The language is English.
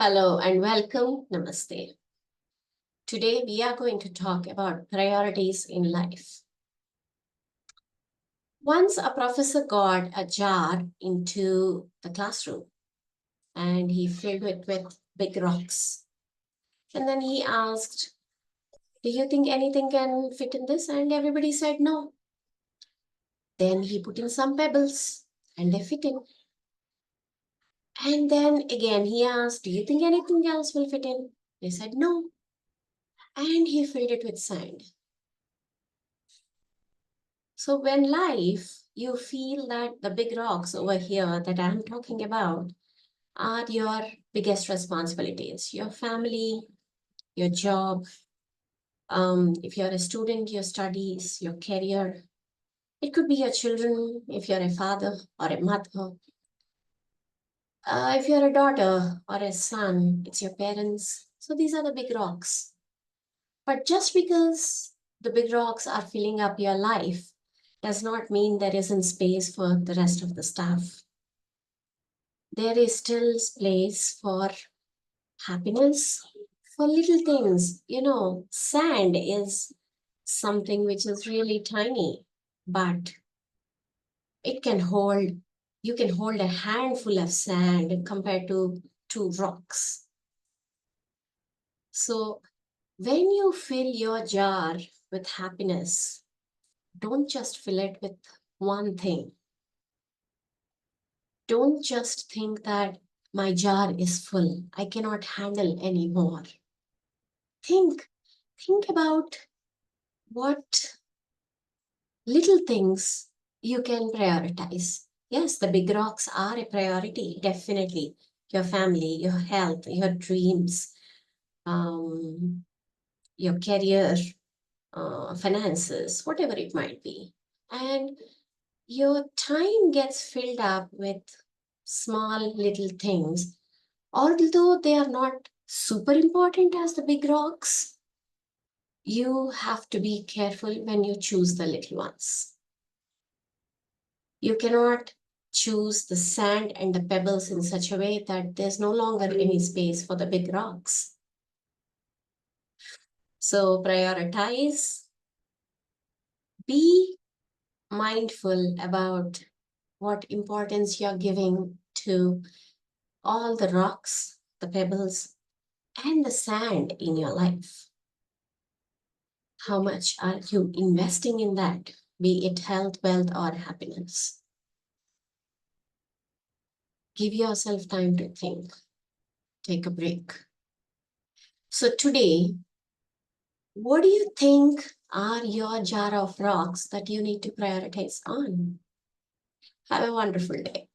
Hello and welcome. Namaste. Today we are going to talk about priorities in life. Once a professor got a jar into the classroom and he filled it with big rocks. And then he asked, "Do you think anything can fit in this?" And everybody said no. Then he put in some pebbles and they fit in. And then again he asked, "Do you think anything else will fit in?" They said no. And he filled it with sand. So when life, you feel that the big rocks over here that I'm talking about are your biggest responsibilities, your family, your job, if you're a student, your studies, your career. It could be your children, if you're a father or a mother. If you're a daughter or a son, it's your parents. So these are the big rocks. But just because the big rocks are filling up your life does not mean there isn't space for the rest of the stuff. There is still space for happiness, for little things. Sand is something which is really tiny, but it can hold, you can hold a handful of sand compared to two rocks. So when you fill your jar with happiness, don't just fill it with one thing. Don't just think that my jar is full. I cannot handle anymore. Think, think about what little things you can prioritize. Yes, the big rocks are a priority, definitely. Your family, your health, your dreams, um, your career, finances, whatever it might be. And your time gets filled up with small little things, although they are not super important as the big rocks. You have to be careful when you choose the little ones. You cannot choose the sand and the pebbles in such a way that there's no longer any space for the big rocks. So prioritize, be mindful about what importance you're giving to all the rocks, the pebbles, and the sand in your life. How much are you investing in that, be it health, wealth, or happiness? Give yourself time to think, take a break. So, today, what do you think are your jar of rocks that you need to prioritize on? Have a wonderful day.